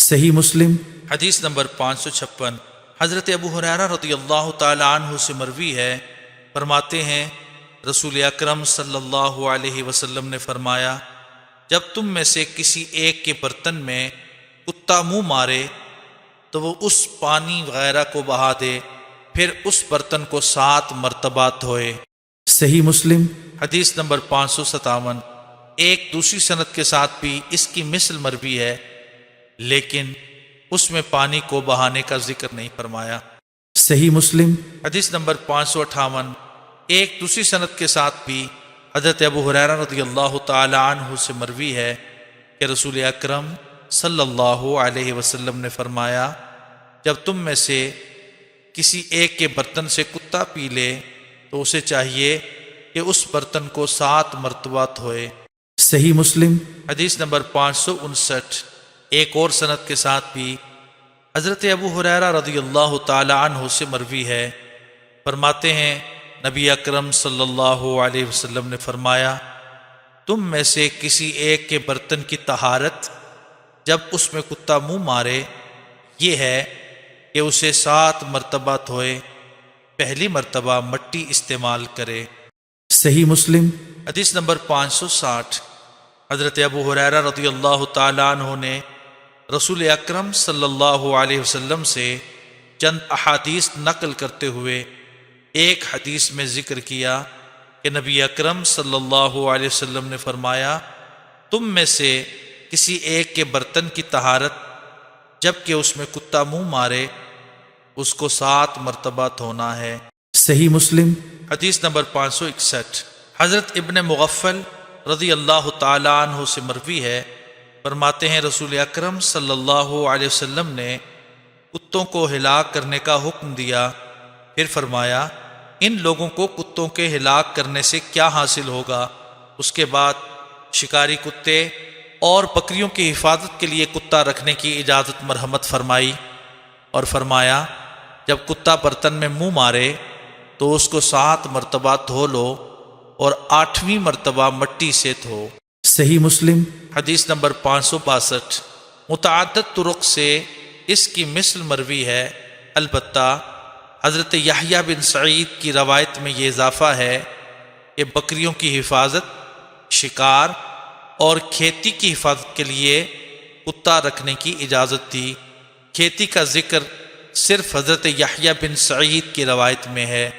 صحیح مسلم حدیث نمبر 556۔ حضرت ابو ہریرہ رضی اللہ تعالی عنہ سے مروی ہے، فرماتے ہیں رسول اکرم صلی اللہ علیہ وسلم نے فرمایا، جب تم میں سے کسی ایک کے برتن میں کتا منہ مارے تو وہ اس پانی وغیرہ کو بہا دے، پھر اس برتن کو 7 مرتبہ دھوئے۔ صحیح مسلم حدیث نمبر 557۔ ایک دوسری سند کے ساتھ بھی اس کی مثل مروی ہے، لیکن اس میں پانی کو بہانے کا ذکر نہیں فرمایا۔ صحیح مسلم حدیث نمبر 558۔ ایک دوسری سند کے ساتھ بھی حضرت ابو ہریرہ رضی اللہ تعالی عنہ سے مروی ہے کہ رسول اکرم صلی اللہ علیہ وسلم نے فرمایا، جب تم میں سے کسی ایک کے برتن سے کتا پی لے تو اسے چاہیے کہ اس برتن کو 7 مرتبہ دھوئے۔ صحیح مسلم حدیث نمبر 559۔ ایک اور سند کے ساتھ بھی حضرت ابو ہریرہ رضی اللہ تعالی عنہ سے مروی ہے، فرماتے ہیں نبی اکرم صلی اللہ علیہ وسلم نے فرمایا، تم میں سے کسی ایک کے برتن کی طہارت جب اس میں کتا منہ مارے یہ ہے کہ اسے 7 مرتبہ دھوئے، پہلی مرتبہ مٹی استعمال کرے۔ صحیح مسلم حدیث نمبر 560۔ حضرت ابو ہریرہ رضی اللہ تعالی عنہ نے رسول اکرم صلی اللہ علیہ وسلم سے چند احادیث نقل کرتے ہوئے ایک حدیث میں ذکر کیا کہ نبی اکرم صلی اللہ علیہ وسلم نے فرمایا، تم میں سے کسی ایک کے برتن کی طہارت جب کہ اس میں کتا منہ مارے اس کو 7 مرتبہ دھونا ہے۔ صحیح مسلم حدیث نمبر 561۔ حضرت ابن مغفل رضی اللہ تعالی عنہ سے مروی ہے، فرماتے ہیں رسول اکرم صلی اللہ علیہ وسلم نے کتوں کو ہلاک کرنے کا حکم دیا، پھر فرمایا، ان لوگوں کو کتوں کے ہلاک کرنے سے کیا حاصل ہوگا؟ اس کے بعد شکاری کتے اور بکریوں کی حفاظت کے لیے کتا رکھنے کی اجازت مرحمت فرمائی، اور فرمایا جب کتا برتن میں منہ مارے تو اس کو 7 مرتبہ دھو لو اور 8ویں مرتبہ مٹی سے دھو۔ صحیح مسلم حدیث نمبر 562۔ متعدد طرق سے اس کی مثل مروی ہے، البتہ حضرت یحییٰ بن سعید کی روایت میں یہ اضافہ ہے کہ بکریوں کی حفاظت، شکار اور کھیتی کی حفاظت کے لیے کتا رکھنے کی اجازت تھی۔ کھیتی کا ذکر صرف حضرت یحییٰ بن سعید کی روایت میں ہے۔